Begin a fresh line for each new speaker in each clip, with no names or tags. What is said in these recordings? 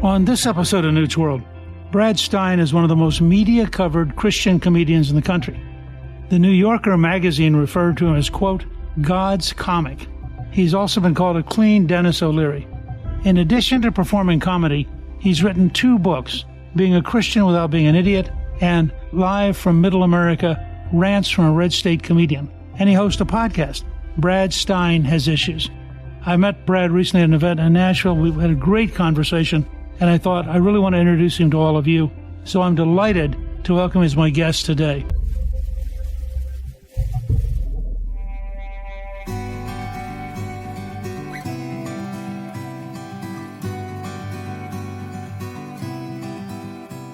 On this episode of Newt's World, Brad Stine is one of the most media-covered Christian comedians in the country. The New Yorker magazine referred to him as, quote, God's comic. He's also been called a clean Dennis O'Leary. In addition to performing comedy, he's written 2 books, Being a Christian Without Being an Idiot and Live from Middle America, Rants from a Red State Comedian. And he hosts a podcast, Brad Stine Has Issues. I met Brad recently at an event in Nashville. We had a great conversation, and I thought I really want to introduce him to all of you. So I'm delighted to welcome him as my guest today.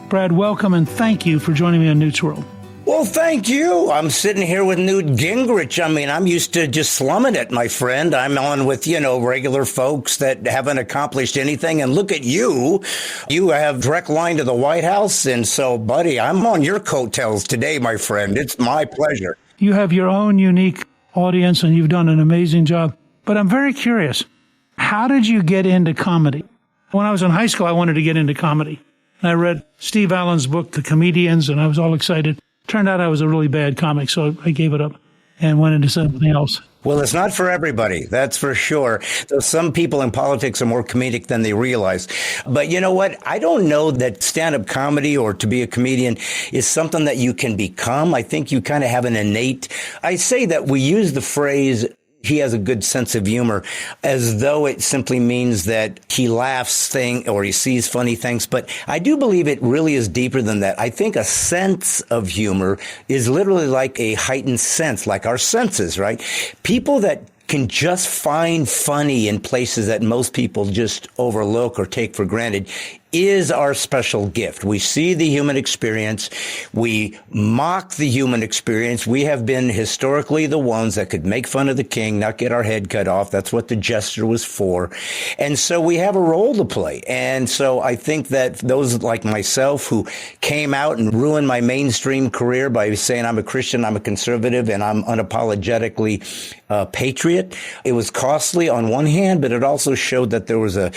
Brad, welcome, and thank you for joining me on Newt's World.
Well, thank you. I'm sitting here with Newt Gingrich. I mean, I'm used to just slumming it, my friend. I'm on with, regular folks that haven't accomplished anything. And look at you. You have direct line to the White House. And so, buddy, I'm on your coattails today, my friend. It's my pleasure.
You have your own unique audience, and you've done an amazing job. But I'm very curious. How did you get into comedy? When I was in high school, I wanted to get into comedy. And I read Steve Allen's book, The Comedians, and I was all excited. Turned out I was a really bad comic, so I gave it up and went into something else.
Well, it's not for everybody, that's for sure. Though some people in politics are more comedic than they realize. But you know what? I don't know that stand-up comedy or to be a comedian is something that you can become. I think you kind of have an innate. I say that we use the phrase, he has a good sense of humor, as though it simply means that he laughs or he sees funny things. But I do believe it really is deeper than that. I think a sense of humor is literally like a heightened sense, like our senses, right? People that can just find funny in places that most people just overlook or take for granted is our special gift. We see the human experience. We mock the human experience. We have been historically the ones that could make fun of the king, not get our head cut off. That's what the jester was for. And so we have a role to play. And so I think that those like myself who came out and ruined my mainstream career by saying I'm a Christian, I'm a conservative, and I'm unapologetically a patriot, it was costly on one hand, but it also showed that there was a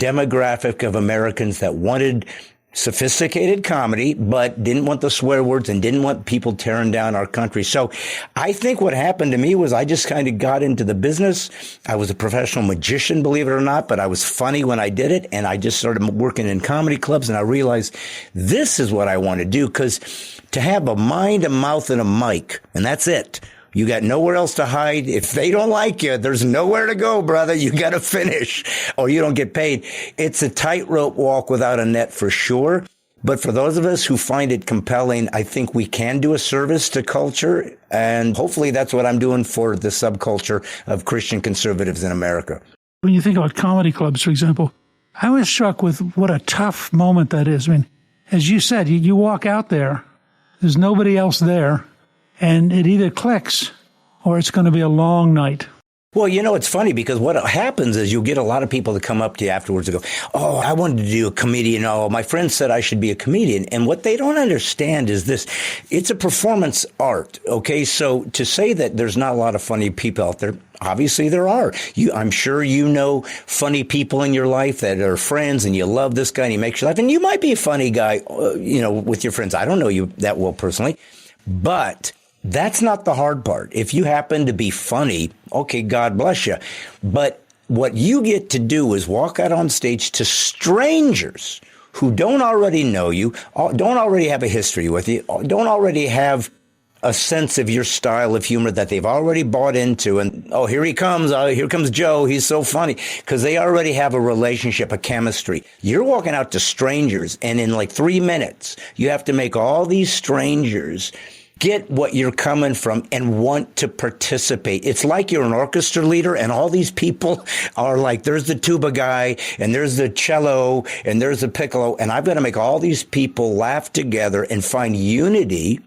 demographic of Americans that wanted sophisticated comedy, but didn't want the swear words and didn't want people tearing down our country. So I think what happened to me was I just kind of got into the business. I was a professional magician, believe it or not, but I was funny when I did it. And I just started working in comedy clubs, and I realized this is what I want to do, because to have a mind, a mouth, and a mic, and that's it. You got nowhere else to hide. If they don't like you, there's nowhere to go, brother. You got to finish or you don't get paid. It's a tightrope walk without a net for sure. But for those of us who find it compelling, I think we can do a service to culture. And hopefully that's what I'm doing for the subculture of Christian conservatives in America.
When you think about comedy clubs, for example, I was struck with what a tough moment that is. I mean, as you said, you walk out there, there's nobody else there. And it either clicks or it's going to be a long night.
Well, it's funny because what happens is you'll get a lot of people to come up to you afterwards and go, oh, I wanted to do a comedian. Oh, my friend said I should be a comedian. And what they don't understand is this. It's a performance art. OK, so to say that there's not a lot of funny people out there, obviously there are. I'm sure you know funny people in your life that are friends and you love this guy and he makes you laugh. And you might be a funny guy, with your friends. I don't know you that well personally, but that's not the hard part. If you happen to be funny, okay, God bless you. But what you get to do is walk out on stage to strangers who don't already know you, don't already have a history with you, don't already have a sense of your style of humor that they've already bought into. And, oh, here he comes. Here comes Joe. He's so funny. Because they already have a relationship, a chemistry. You're walking out to strangers, and in like 3 minutes, you have to make all these strangers get what you're coming from and want to participate. It's like you're an orchestra leader and all these people are like, there's the tuba guy and there's the cello and there's the piccolo. And I've got to make all these people laugh together and find unity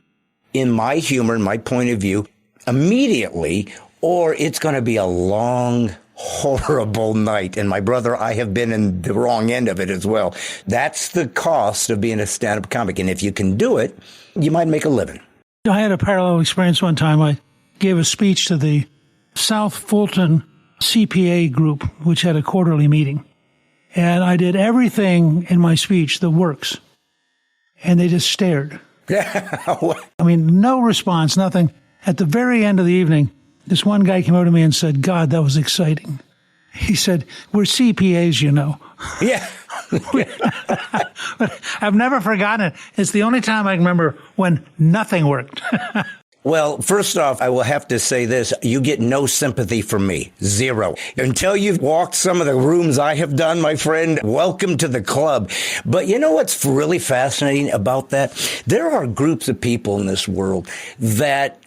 in my humor, in my point of view immediately, or it's going to be a long, horrible night. And my brother, I have been in the wrong end of it as well. That's the cost of being a stand-up comic. And if you can do it, you might make a living.
I had a parallel experience one time. I gave a speech to the South Fulton CPA group, which had a quarterly meeting. And I did everything in my speech that works. And they just stared. I mean, no response, nothing. At the very end of the evening, this one guy came over to me and said, God, that was exciting. He said, we're CPAs, you know.
Yeah.
I've never forgotten it. It's the only time I can remember when nothing worked.
Well, first off, I will have to say this. You get no sympathy from me. Zero. Until you've walked some of the rooms I have done, my friend, welcome to the club. But you know what's really fascinating about that? There are groups of people in this world that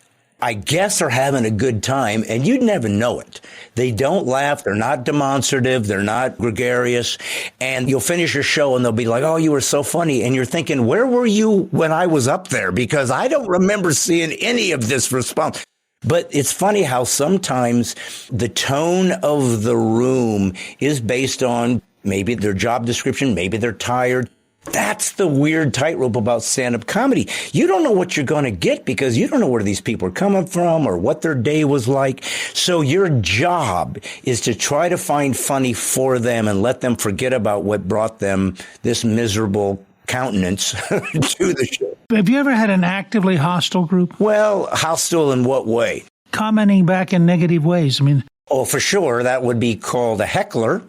I guess are having a good time, and you'd never know it. They don't laugh. They're not demonstrative. They're not gregarious. And you'll finish your show and they'll be like, oh, you were so funny. And you're thinking, where were you when I was up there? Because I don't remember seeing any of this response. But it's funny how sometimes the tone of the room is based on maybe their job description, maybe they're tired. That's the weird tightrope about stand-up comedy. You don't know what you're going to get because you don't know where these people are coming from or what their day was like. So your job is to try to find funny for them and let them forget about what brought them this miserable countenance to the show.
Have you ever had an actively hostile group?
Well, hostile in what way?
Commenting back in negative ways. I mean,
Oh, for sure. That would be called a heckler.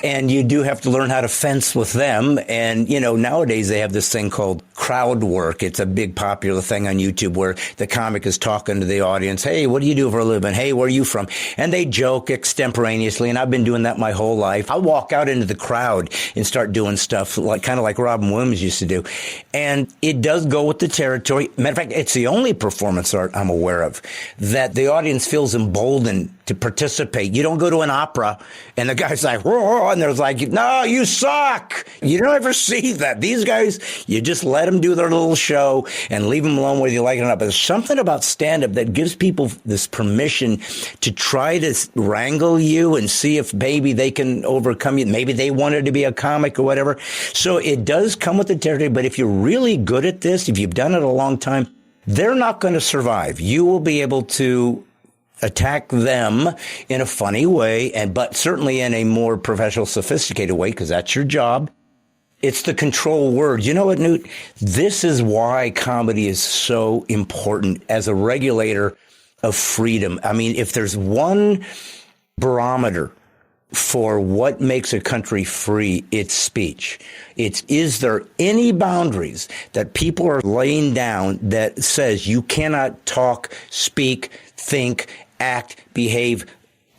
And you do have to learn how to fence with them. And, you know, nowadays they have this thing called crowd work. It's a big popular thing on YouTube where the comic is talking to the audience. Hey, what do you do for a living? Hey, where are you from? And they joke extemporaneously. And I've been doing that my whole life. I'll walk out into the crowd and start doing stuff like kind of like Robin Williams used to do. And it does go with the territory. Matter of fact, it's the only performance art I'm aware of that the audience feels emboldened to participate. You don't go to an opera and the guy's like, whoa, and there's like, no, you suck. You don't ever see that. These guys, you just let them do their little show and leave them alone whether you like it or not. But there's something about stand-up that gives people this permission to try to wrangle you and see if maybe they can overcome you. Maybe they wanted to be a comic or whatever. So it does come with the territory. But if you're really good at this, if you've done it a long time, they're not going to survive. You will be able to attack them in a funny way, but certainly in a more professional, sophisticated way, because that's your job. It's the control word. You know what, Newt? This is why comedy is so important as a regulator of freedom. I mean, if there's one barometer for what makes a country free, it's speech. Is there any boundaries that people are laying down that says you cannot talk, speak, think, act, behave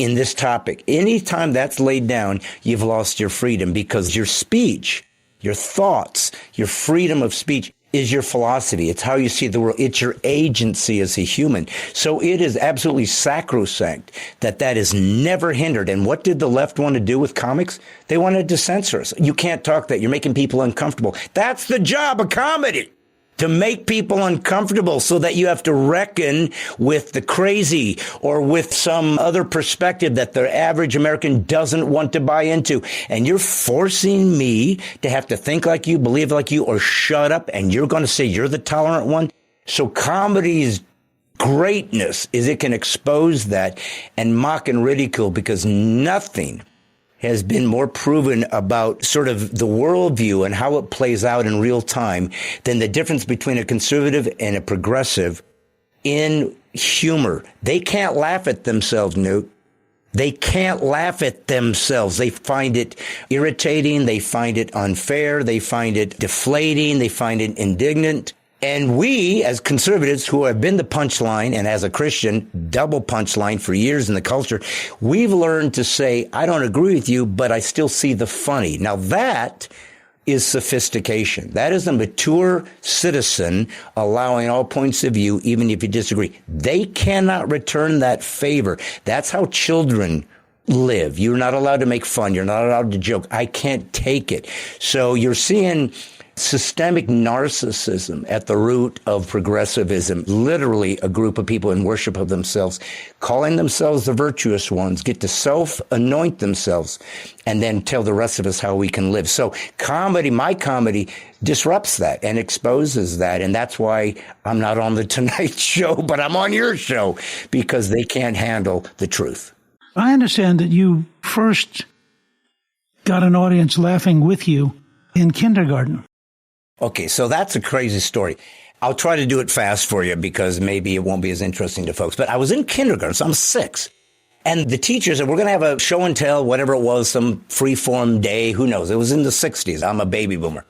in this topic? Anytime that's laid down, you've lost your freedom, because your speech, your thoughts, your freedom of speech is your philosophy. It's how you see the world. It's your agency as a human. So it is absolutely sacrosanct that is never hindered. And what did the left want to do with comics? They wanted to censor us. You can't talk that. You're making people uncomfortable. That's the job of comedy, to make people uncomfortable so that you have to reckon with the crazy or with some other perspective that the average American doesn't want to buy into. And you're forcing me to have to think like you, believe like you, or shut up, and you're going to say you're the tolerant one. So comedy's greatness is it can expose that and mock and ridicule, because nothing has been more proven about sort of the worldview and how it plays out in real time than the difference between a conservative and a progressive in humor. They can't laugh at themselves, Newt. They can't laugh at themselves. They find it irritating. They find it unfair. They find it deflating. They find it indignant. And we, as conservatives who have been the punchline, and as a Christian, double punchline for years in the culture, we've learned to say, I don't agree with you, but I still see the funny. Now that is sophistication. That is a mature citizen allowing all points of view, even if you disagree. They cannot return that favor. That's how children live. You're not allowed to make fun. You're not allowed to joke. I can't take it. So you're seeing systemic narcissism at the root of progressivism. Literally a group of people in worship of themselves, calling themselves the virtuous ones, get to self-anoint themselves, and then tell the rest of us how we can live. So comedy, my comedy, disrupts that and exposes that. And that's why I'm not on the Tonight Show, but I'm on your show, because they can't handle the truth.
I understand that you first got an audience laughing with you in kindergarten?
Okay, so that's a crazy story. I'll try to do it fast for you because maybe it won't be as interesting to folks. But I was in kindergarten, so I'm 6. And the teacher said, we're going to have a show and tell, whatever it was, some free-form day. Who knows? It was in the 60s. I'm a baby boomer.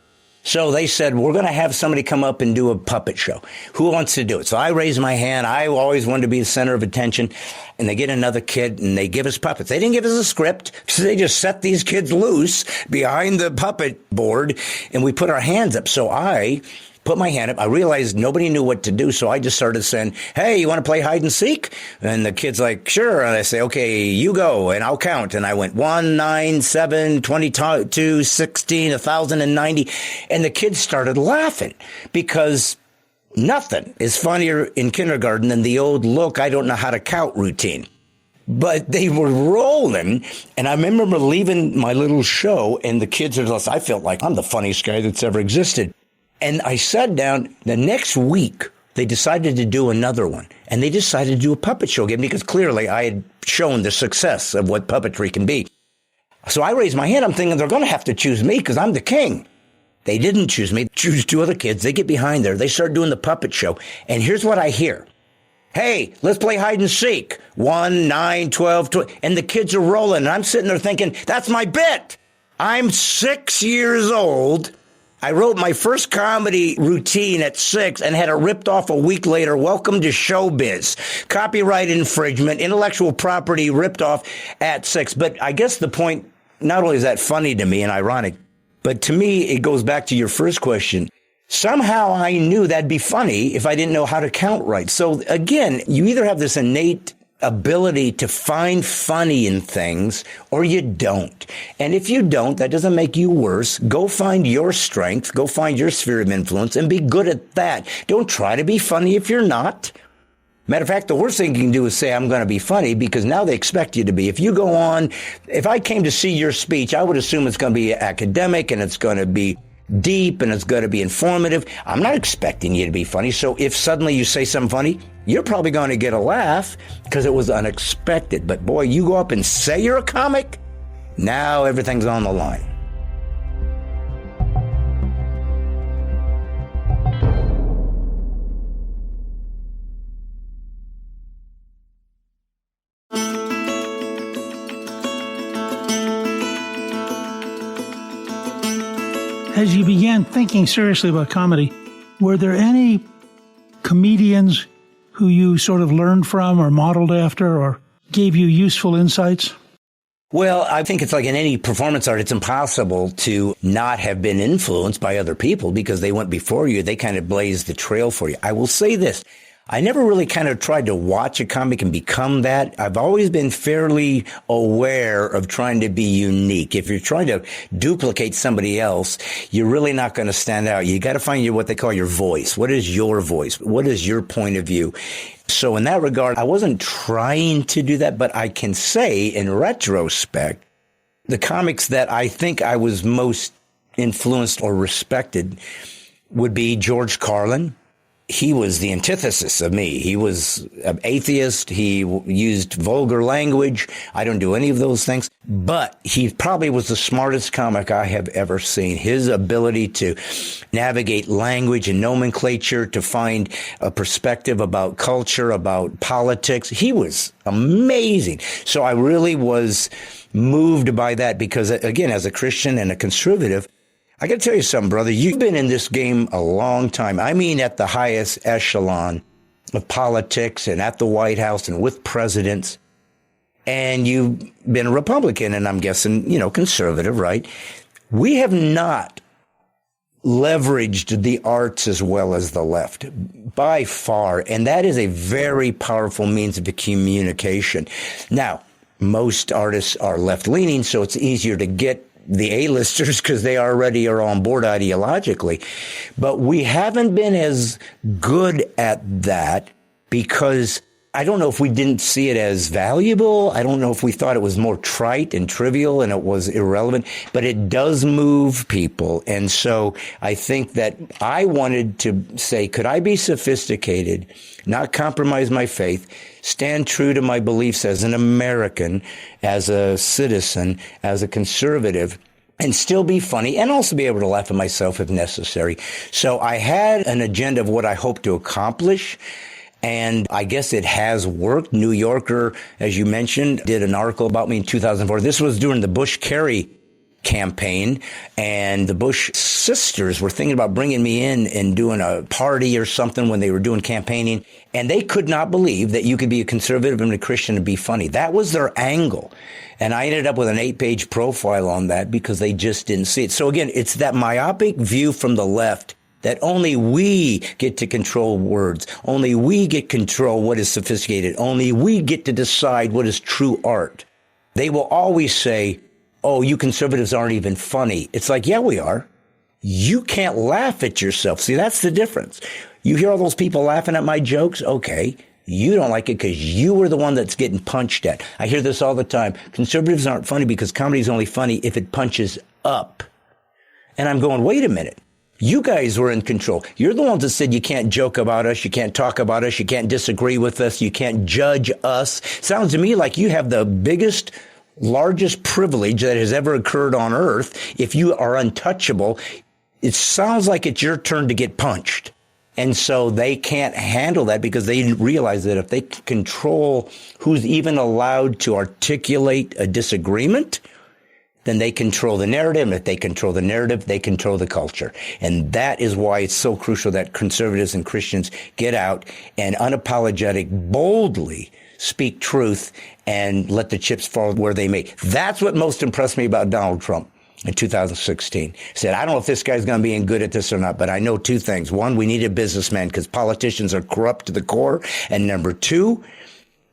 So they said, we're going to have somebody come up and do a puppet show. Who wants to do it? So I raised my hand. I always wanted to be the center of attention. And they get another kid and they give us puppets. They didn't give us a script. So they just set these kids loose behind the puppet board and we put our hands up. So I put my hand up. I realized nobody knew what to do. So I just started saying, hey, you want to play hide and seek? And the kid's like, sure. And I say, okay, you go and I'll count. And I went 1, 9, 7, 22, 16, 1,090. And the kids started laughing because nothing is funnier in kindergarten than the old look, I don't know how to count routine. But they were rolling, and I remember leaving my little show, and the kids are just, I felt like I'm the funniest guy that's ever existed. And I sat down. The next week, they decided to do another one, and they decided to do a puppet show again because clearly I had shown the success of what puppetry can be. So I raised my hand. I'm thinking they're going to have to choose me because I'm the king. They didn't choose me. They choose 2 other kids. They get behind there. They start doing the puppet show. And here's what I hear. Hey, let's play hide and seek. 1, 9, 12, 12. And the kids are rolling. And I'm sitting there thinking, that's my bit. I'm 6 years old. I wrote my first comedy routine at 6 and had it ripped off a week later. Welcome to showbiz. Copyright infringement, intellectual property ripped off at 6. But I guess the point, not only is that funny to me and ironic, but to me, it goes back to your first question. Somehow I knew that'd be funny if I didn't know how to count right. So again, you either have this innate ability to find funny in things or you don't. And if you don't, that doesn't make you worse. Go find your strength, go find your sphere of influence and be good at that. Don't try to be funny if you're not. Matter of fact, the worst thing you can do is say, I'm going to be funny because now they expect you to be. If you go on, if I came to see your speech, I would assume it's going to be academic and it's going to be deep and it's going to be informative. I'm not expecting you to be funny. So if suddenly you say something funny, you're probably going to get a laugh because it was unexpected. But boy, you go up and say you're a comic, now everything's on the line.
As you began thinking seriously about comedy, were there any comedians who you sort of learned from or modeled after or gave you useful insights?
Well, I think it's like in any performance art, it's impossible to not have been influenced by other people because they went before you. They kind of blazed the trail for you. I will say this. I never really kind of tried to watch a comic and become that. I've always been fairly aware of trying to be unique. If you're trying to duplicate somebody else, you're really not going to stand out. You got to find what they call your voice. What is your voice? What is your point of view? So in that regard, I wasn't trying to do that, but I can say in retrospect, the comics that I think I was most influenced or respected would be George Carlin. He was the antithesis of me. He was an atheist. He used vulgar language. I don't do any of those things. But he probably was the smartest comic I have ever seen. His ability to navigate language and nomenclature, to find a perspective about culture, about politics. He was amazing. So I really was moved by that because, again, as a Christian and a conservative, I got to tell you something, brother. You've been in this game a long time. I mean, at the highest echelon of politics and at the White House and with presidents. And you've been a Republican and I'm guessing, conservative, right? We have not leveraged the arts as well as the left by far. And that is a very powerful means of communication. Now, most artists are left-leaning, so it's easier to get the A-listers because they already are on board ideologically. But we haven't been as good at that because I don't know if we didn't see it as valuable. I don't know if we thought it was more trite and trivial and it was irrelevant, but it does move people. And so I think that I wanted to say, could I be sophisticated, not compromise my faith, stand true to my beliefs as an American, as a citizen, as a conservative, and still be funny and also be able to laugh at myself if necessary. So I had an agenda of what I hope to accomplish. And I guess it has worked. New Yorker, as you mentioned, did an article about me in 2004. This was during the Bush-Kerry campaign, and the Bush sisters were thinking about bringing me in and doing a party or something when they were doing campaigning. And they could not believe that you could be a conservative and a Christian and be funny. That was their angle. And I ended up with an 8-page profile on that because they just didn't see it. So again, it's that myopic view from the left that only we get to control words. Only we get control what is sophisticated. Only we get to decide what is true art. They will always say, oh, you conservatives aren't even funny. It's like, yeah, we are. You can't laugh at yourself. See, that's the difference. You hear all those people laughing at my jokes? Okay. You don't like it because you were the one that's getting punched at. I hear this all the time. Conservatives aren't funny because comedy is only funny if it punches up. And I'm going, wait a minute. You guys were in control. You're the ones that said you can't joke about us, you can't talk about us, you can't disagree with us, you can't judge us. Sounds to me like you have the biggest, largest privilege that has ever occurred on earth. If you are untouchable, it sounds like it's your turn to get punched. And so they can't handle that because they realize that if they control who's even allowed to articulate a disagreement, then they control the narrative. And if they control the narrative, they control the culture. And that is why it's so crucial that conservatives and Christians get out and unapologetic, boldly speak truth and let the chips fall where they may. That's what most impressed me about Donald Trump in 2016. He said, I don't know if this guy's going to be any good at this or not, but I know two things. One, we need a businessman because politicians are corrupt to the core. And number two,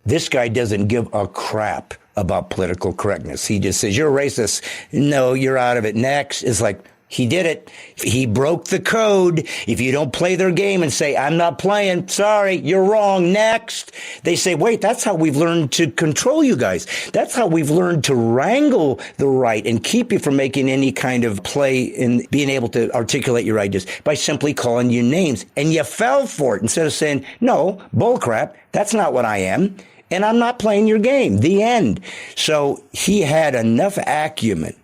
this guy doesn't give a crap about political correctness. He just says, you're a racist. No, you're out of it. Next. It's like, he did it. He broke the code. If you don't play their game and say, I'm not playing, sorry, you're wrong. Next. They say, wait, that's how we've learned to control you guys. That's how we've learned to wrangle the right and keep you from making any kind of play in being able to articulate your ideas by simply calling you names. And you fell for it instead of saying, no, bullcrap. That's not what I am. And I'm not playing your game. The end. So he had enough acumen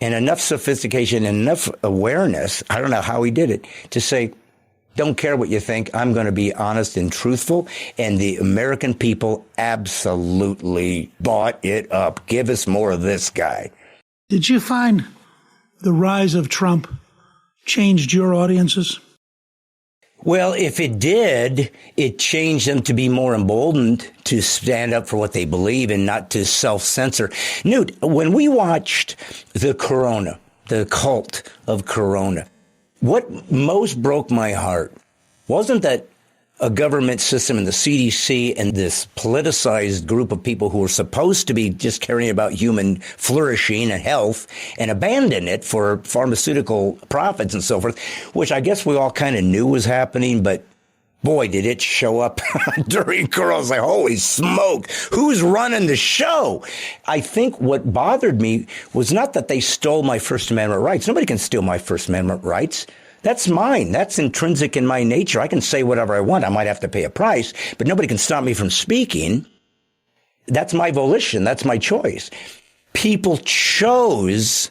and enough sophistication and enough awareness, I don't know how he did it, to say, don't care what you think. I'm going to be honest and truthful. And the American people absolutely bought it up. Give us more of this guy.
Did you find the rise of Trump changed your audiences?
Well, if it did, it changed them to be more emboldened to stand up for what they believe and not to self-censor. Newt, when we watched the Corona, the cult of Corona, what most broke my heart wasn't that a government system and the CDC and this politicized group of people who were supposed to be just caring about human flourishing and health and abandon it for pharmaceutical profits and so forth, which I guess we all kind of knew was happening, but boy, did it show up during Corona. I was like, holy smoke, who's running the show? I think what bothered me was not that they stole my First Amendment rights. Nobody can steal my First Amendment rights. That's mine. That's intrinsic in my nature. I can say whatever I want. I might have to pay a price, but nobody can stop me from speaking. That's my volition. That's my choice. People chose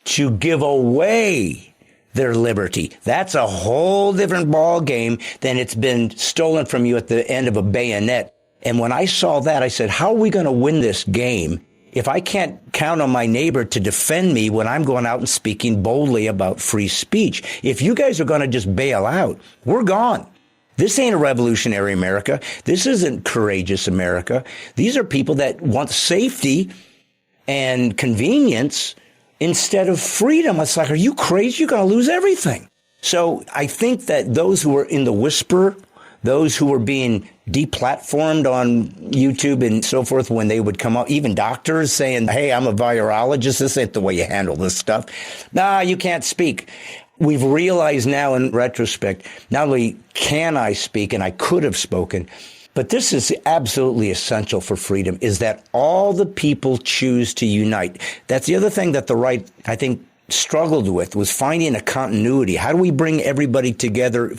to give away their liberty. That's a whole different ball game than it's been stolen from you at the end of a bayonet. And when I saw that, I said, how are we going to win this game if I can't count on my neighbor to defend me when I'm going out and speaking boldly about free speech? If you guys are going to just bail out, we're gone. This ain't a revolutionary America. This isn't courageous America. These are people that want safety and convenience instead of freedom. It's like, are you crazy? You're going to lose everything. So I think that those who were in the whisper, those who were being deplatformed on YouTube and so forth when they would come up, even doctors saying, hey, I'm a virologist, this ain't the way you handle this stuff. Nah, you can't speak. We've realized now in retrospect, not only can I speak, and I could have spoken, But this is absolutely essential for freedom, is that all the people choose to unite. That's the other thing that the right, I think, struggled with, was finding a continuity. How do we bring everybody together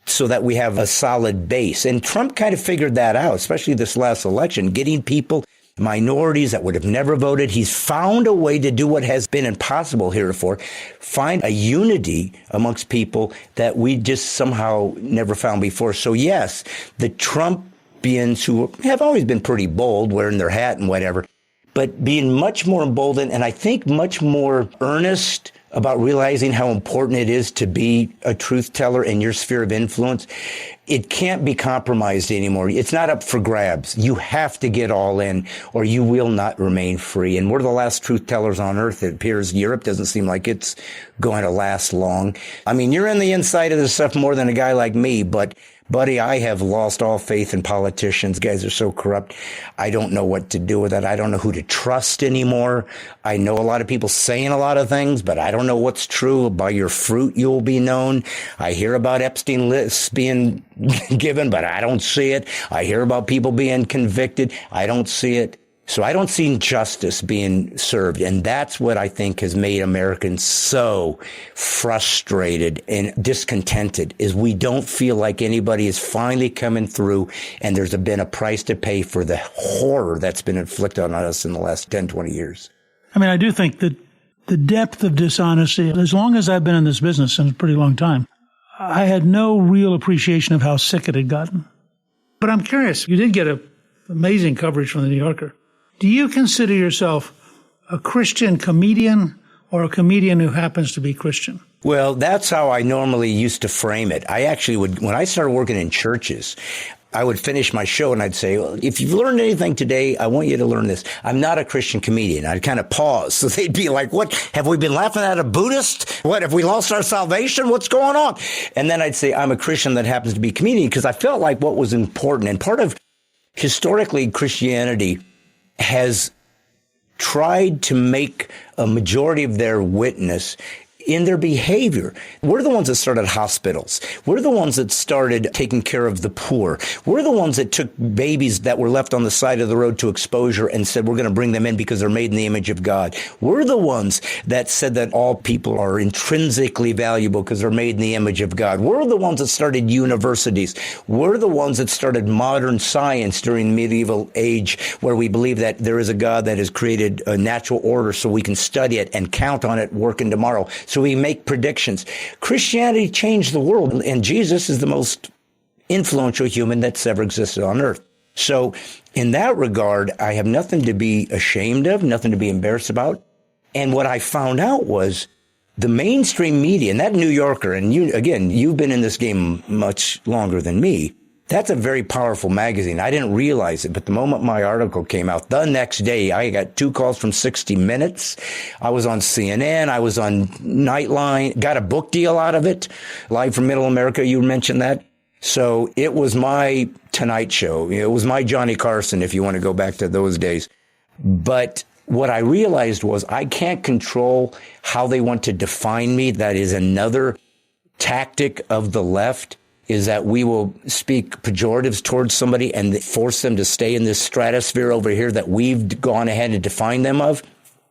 so that we have a solid base? And Trump kind of figured that out, especially this last election, getting people, minorities that would have never voted. He's found a way to do what has been impossible heretofore, find a unity amongst people that we just somehow never found before. So yes, the Trumpians, who have always been pretty bold, wearing their hat and whatever, but being much more emboldened, and I think much more earnest about realizing how important it is to be a truth teller in your sphere of influence. It can't be compromised anymore. It's not up for grabs. You have to get all in, or you will not remain free. And we're the last truth tellers on earth. It appears Europe doesn't seem like it's going to last long. I mean, you're in the inside of this stuff more than a guy like me, but buddy, I have lost all faith in politicians. Guys are so corrupt. I don't know what to do with that. I don't know who to trust anymore. I know a lot of people saying a lot of things, but I don't know what's true. By your fruit, you'll be known. I hear about Epstein lists being given, but I don't see it. I hear about people being convicted. I don't see it. So I don't see justice being served. And that's what I think has made Americans so frustrated and discontented, is we don't feel like anybody is finally coming through, and there's been a price to pay for the horror that's been inflicted on us in the last 10, 20 years.
I mean, I do think that the depth of dishonesty, as long as I've been in this business, in a pretty long time, I had no real appreciation of how sick it had gotten. But I'm curious, you did get amazing coverage from the New Yorker. Do you consider yourself a Christian comedian or a comedian who happens to be Christian?
Well, that's how I normally used to frame it. I actually would, when I started working in churches, I would finish my show and I'd say, well, if you've learned anything today, I want you to learn this. I'm not a Christian comedian. I'd kind of pause. So they'd be like, what? Have we been laughing at a Buddhist? What? Have we lost our salvation? What's going on? And then I'd say, I'm a Christian that happens to be a comedian, because I felt like what was important, and part of historically Christianity has tried to make a majority of their witness in their behavior. We're the ones that started hospitals. We're the ones that started taking care of the poor. We're the ones that took babies that were left on the side of the road to exposure and said, we're going to bring them in because they're made in the image of God. We're the ones that said that all people are intrinsically valuable because they're made in the image of God. We're the ones that started universities. We're the ones that started modern science during the medieval age, where we believe that there is a God that has created a natural order so we can study it and count on it working tomorrow. So we make predictions. Christianity changed the world, and Jesus is the most influential human that's ever existed on earth. So in that regard, I have nothing to be ashamed of, nothing to be embarrassed about. And what I found out was the mainstream media, and that New Yorker, and you, again, you've been in this game much longer than me. That's a very powerful magazine. I didn't realize it, but the moment my article came out, the next day, I got 2 calls from 60 Minutes. I was on CNN. I was on Nightline. Got a book deal out of it. Live from Middle America, you mentioned that. So it was my Tonight Show. It was my Johnny Carson, if you want to go back to those days. But what I realized was I can't control how they want to define me. That is another tactic of the left, is that we will speak pejoratives towards somebody and force them to stay in this stratosphere over here that we've gone ahead and defined them of.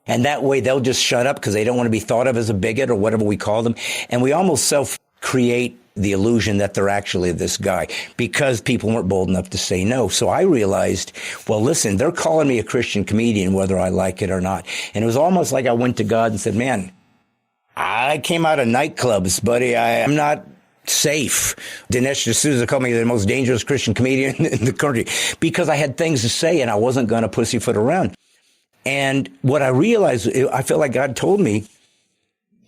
And that way they'll just shut up because they don't want to be thought of as a bigot or whatever we call them. And we almost self-create the illusion that they're actually this guy because people weren't bold enough to say no. So I realized, well, listen, they're calling me a Christian comedian, whether I like it or not. And it was almost like I went to God and said, man, I came out of nightclubs, buddy. I'm not safe. Dinesh D'Souza called me the most dangerous Christian comedian in the country because I had things to say and I wasn't going to pussyfoot around. And what I realized, I felt like God told me,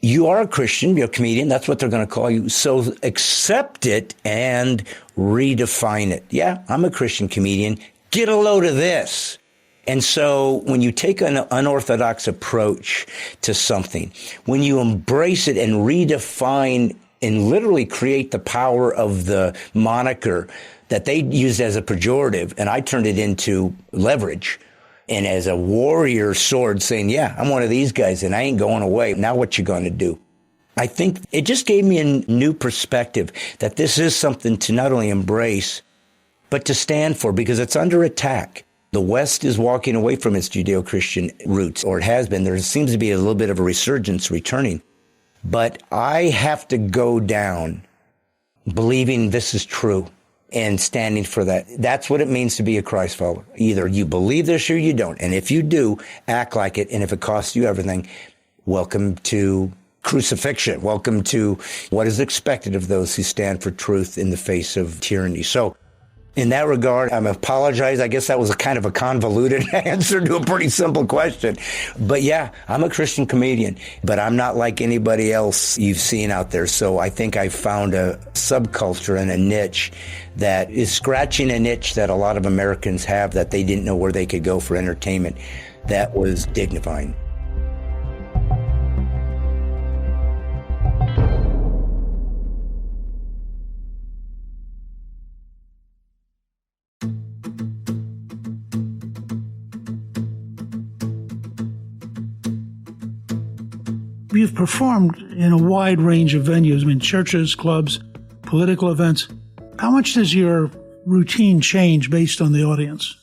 you are a Christian, you're a comedian. That's what they're going to call you. So accept it and redefine it. Yeah, I'm a Christian comedian. Get a load of this. And so when you take an unorthodox approach to something, when you embrace it and redefine and literally create the power of the moniker that they used as a pejorative, and I turned it into leverage and as a warrior sword saying, yeah, I'm one of these guys and I ain't going away. Now what you going to do? I think it just gave me a new perspective that this is something to not only embrace, but to stand for, because it's under attack. The West is walking away from its Judeo-Christian roots, or it has been. There seems to be a little bit of a resurgence returning. But I have to go down believing this is true and standing for that. That's what it means to be a Christ follower. Either you believe this or you don't. And if you do, act like it. And if it costs you everything, welcome to crucifixion. Welcome to what is expected of those who stand for truth in the face of tyranny. So in that regard, I apologize. I guess that was a kind of a convoluted answer to a pretty simple question. But yeah, I'm a Christian comedian, but I'm not like anybody else you've seen out there. So I think I found a subculture and a niche that is scratching a niche that a lot of Americans have that they didn't know where they could go for entertainment. That was dignifying.
You've performed in a wide range of venues, I mean, churches, clubs, political events. How much does your routine change based on the audience?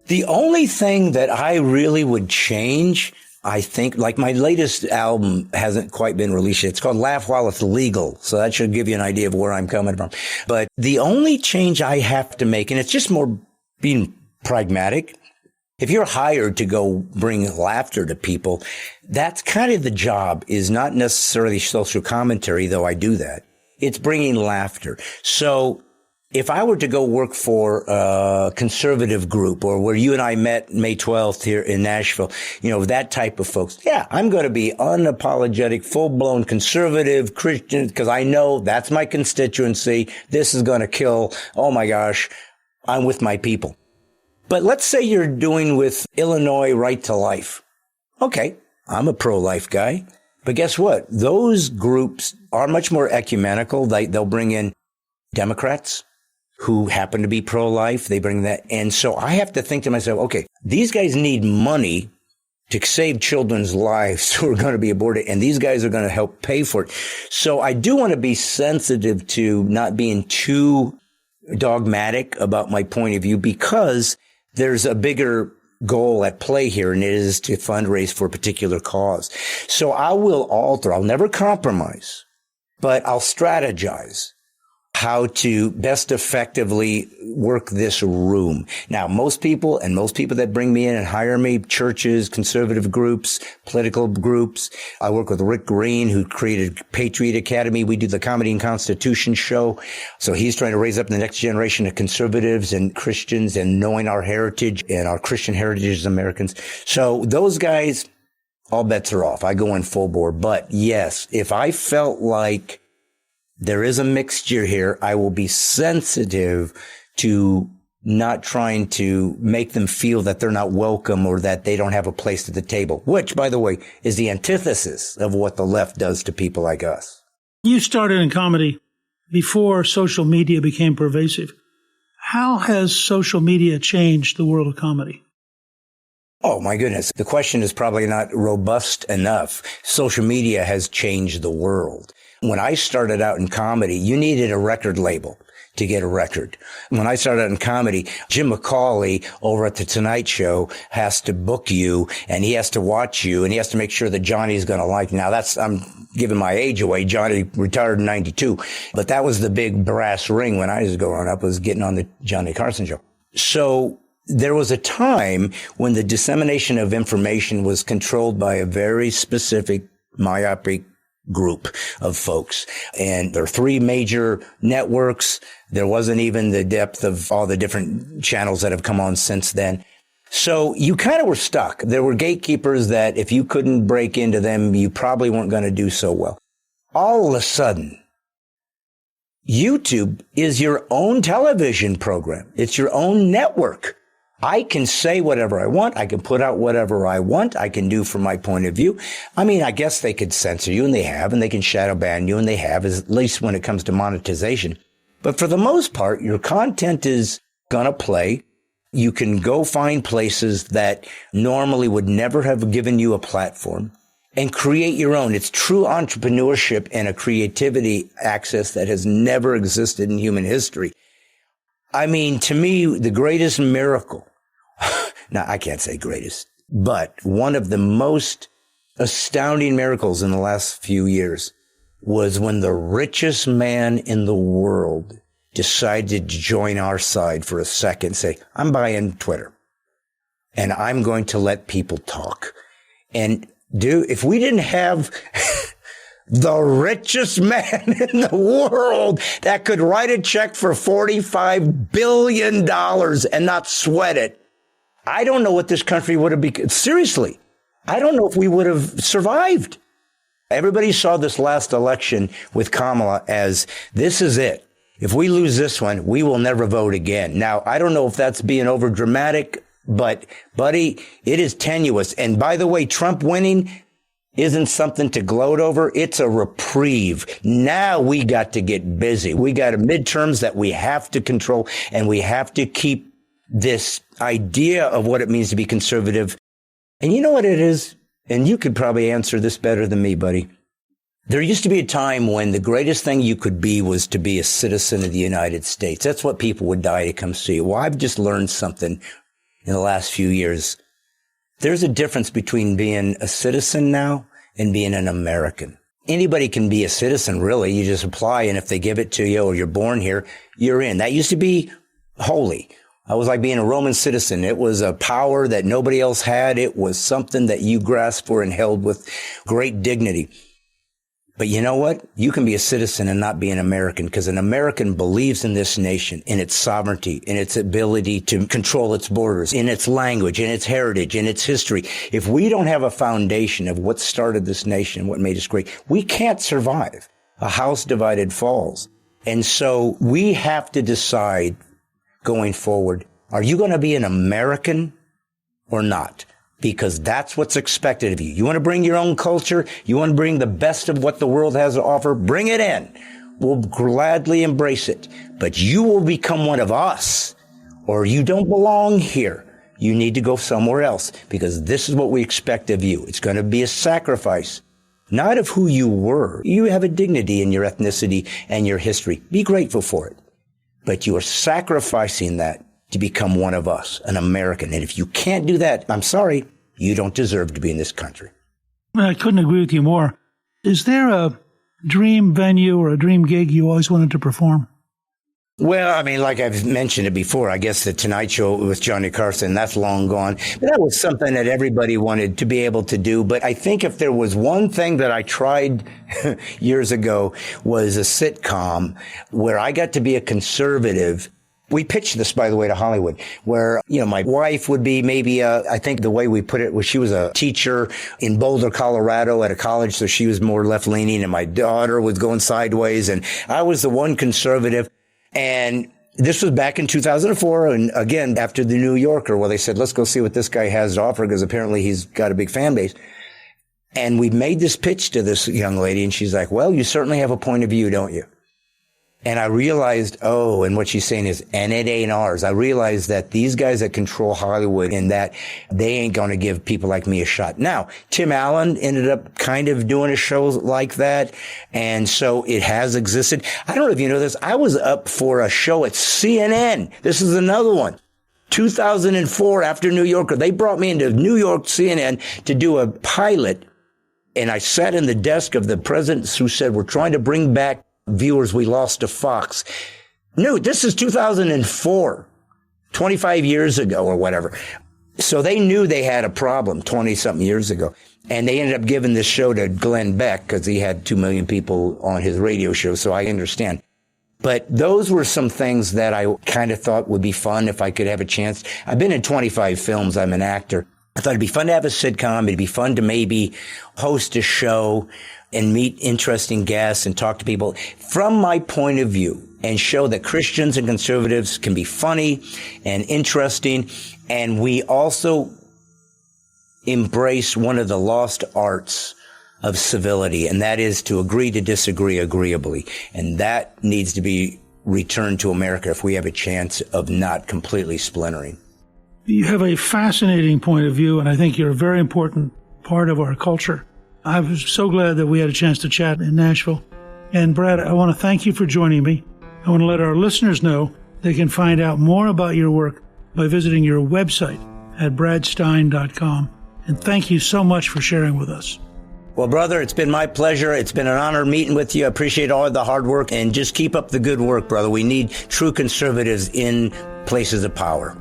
The only thing that I really would change, I think, like my latest album hasn't quite been released yet. It's called Laugh While It's Legal. So that should give you an idea of where I'm coming from. But the only change I have to make, and it's just more being pragmatic, if you're hired to go bring laughter to people, that's kind of the job, is not necessarily social commentary, though I do that. It's bringing laughter. So if I were to go work for a conservative group, or where you and I met May 12th here in Nashville, that type of folks, yeah, I'm going to be unapologetic, full-blown conservative Christian, because I know that's my constituency. This is going to kill. Oh my gosh, I'm with my people. But let's say you're doing with Illinois Right to Life. Okay, I'm a pro-life guy. But guess what? Those groups are much more ecumenical. They'll bring in Democrats who happen to be pro-life. They bring that. And so I have to think to myself, okay, these guys need money to save children's lives who are going to be aborted, and these guys are going to help pay for it. So I do want to be sensitive to not being too dogmatic about my point of view, because there's a bigger goal at play here, and it is to fundraise for a particular cause. So I will alter. I'll never compromise, but I'll strategize how to best effectively work this room. Now, most people that bring me in and hire me, churches, conservative groups, political groups. I work with Rick Green, who created Patriot Academy. We do the Comedy and Constitution show. So he's trying to raise up the next generation of conservatives and Christians and knowing our heritage and our Christian heritage as Americans. So those guys, all bets are off. I go in full bore. But yes, if I felt like there is a mixture here, I will be sensitive to not trying to make them feel that they're not welcome or that they don't have a place at the table, which, by the way, is the antithesis of what the left does to people like us.
You started in comedy before social media became pervasive. How has social media changed the world of comedy?
Oh, my goodness. The question is probably not robust enough. Social media has changed the world. When I started out in comedy, you needed a record label to get a record. When I started out in comedy, Jim McCauley over at The Tonight Show has to book you, and he has to watch you, and he has to make sure that Johnny's going to like you. Now, I'm giving my age away. Johnny retired in 92, but that was the big brass ring when I was growing up, was getting on the Johnny Carson show. So there was a time when the dissemination of information was controlled by a very specific myopic group of folks. And there are 3 major networks. There wasn't even the depth of all the different channels that have come on since then. So you kind of were stuck. There were gatekeepers that if you couldn't break into them, you probably weren't going to do so well. All of a sudden, YouTube is your own television program. It's your own network. I can say whatever I want. I can put out whatever I want. I can do from my point of view. I mean, I guess they could censor you, and they have, and they can shadow ban you, and they have, at least when it comes to monetization. But for the most part, your content is going to play. You can go find places that normally would never have given you a platform and create your own. It's true entrepreneurship and a creativity access that has never existed in human history. I mean, to me, the greatest miracle, now I can't say greatest, but one of the most astounding miracles in the last few years was when the richest man in the world decided to join our side for a second, say, I'm buying Twitter and I'm going to let people talk. And if we didn't have the richest man in the world that could write a check for $45 billion and not sweat it, I don't know what this country would have become. Seriously, I don't know if we would have survived. Everybody saw this last election with Kamala as this is it. If we lose this one, we will never vote again. Now, I don't know if that's being over dramatic, but buddy, it is tenuous. And by the way, Trump winning isn't something to gloat over. It's a reprieve. Now we got to get busy. We got a midterms that we have to control, and we have to keep this idea of what it means to be conservative. And you know what it is? And you could probably answer this better than me, buddy. There used to be a time when the greatest thing you could be was to be a citizen of the United States. That's what people would die to come see. Well, I've just learned something in the last few years. There's a difference between being a citizen now and being an American. Anybody can be a citizen, really. You just apply, and if they give it to you or you're born here, you're in. That used to be holy. I was like being a Roman citizen. It was a power that nobody else had. It was something that you grasped for and held with great dignity. But you know what? You can be a citizen and not be an American, because an American believes in this nation, in its sovereignty, in its ability to control its borders, in its language, in its heritage, in its history. If we don't have a foundation of what started this nation, what made us great, we can't survive. A house divided falls. And so we have to decide going forward, are you going to be an American or not? Because that's what's expected of you. You want to bring your own culture? You want to bring the best of what the world has to offer? Bring it in. We'll gladly embrace it. But you will become one of us, or you don't belong here. You need to go somewhere else, because this is what we expect of you. It's going to be a sacrifice, not of who you were. You have a dignity in your ethnicity and your history. Be grateful for it. But you are sacrificing that to become one of us, an American. And if you can't do that, I'm sorry, you don't deserve to be in this country.
I couldn't agree with you more. Is there a dream venue or a dream gig you always wanted to perform?
Well, I mean, like I've mentioned it before, I guess the Tonight Show with Johnny Carson, that's long gone. But that was something that everybody wanted to be able to do. But I think if there was one thing that I tried years ago was a sitcom where I got to be a conservative. We pitched this, by the way, to Hollywood, where, my wife would be maybe, I think the way we put it was she was a teacher in Boulder, Colorado at a college, so she was more left-leaning, and my daughter was going sideways, and I was the one conservative. And this was back in 2004, and again, after the New Yorker, where they said, let's go see what this guy has to offer, because apparently he's got a big fan base. And we made this pitch to this young lady, and she's like, well, you certainly have a point of view, don't you? And I realized, and what she's saying is, and it ain't ours. I realized that these guys that control Hollywood, and that they ain't going to give people like me a shot. Now, Tim Allen ended up kind of doing a show like that. And so it has existed. I don't know if you know this. I was up for a show at CNN. This is another one. 2004 after New Yorker. They brought me into New York CNN to do a pilot. And I sat in the desk of the president who said, we're trying to bring back viewers we lost to Fox. No, this is 2004, 25 years ago or whatever. So they knew they had a problem 20-something years ago. And they ended up giving this show to Glenn Beck because he had 2 million people on his radio show. So I understand. But those were some things that I kind of thought would be fun if I could have a chance. I've been in 25 films. I'm an actor. I thought it'd be fun to have a sitcom. It'd be fun to maybe host a show and meet interesting guests and talk to people from my point of view, and show that Christians and conservatives can be funny and interesting. And we also embrace one of the lost arts of civility, and that is to agree to disagree agreeably. And that needs to be returned to America if we have a chance of not completely splintering.
You have a fascinating point of view, and I think you're a very important part of our culture. I was so glad that we had a chance to chat in Nashville. And Brad, I want to thank you for joining me. I want to let our listeners know They can find out more about your work by visiting your website at bradstine.com. And thank you so much for sharing with us.
Well, brother, it's been my pleasure. It's been an honor meeting with you. I appreciate all the hard work, and just keep up the good work, brother. We need true conservatives in places of power.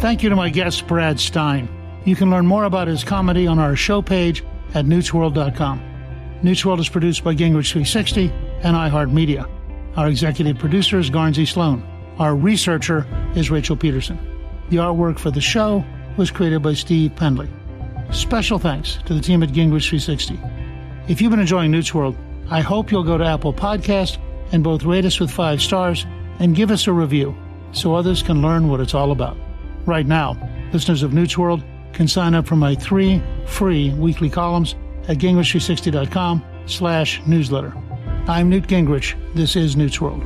Thank you to my guest, Brad Stine. You can learn more about his comedy on our show page at newsworld.com. Newsworld is produced by Gingrich 360 and iHeartMedia. Our executive producer is Garnsey Sloan. Our researcher is Rachel Peterson. The artwork for the show was created by Steve Pendley. Special thanks to the team at Gingrich 360. If you've been enjoying Newsworld, I hope you'll go to Apple Podcast and both rate us with 5 stars and give us a review so others can learn what it's all about. Right now, listeners of Newsworld can sign up for my 3 free weekly columns at gingrich360.com/newsletter. I'm Newt Gingrich. This is Newsworld.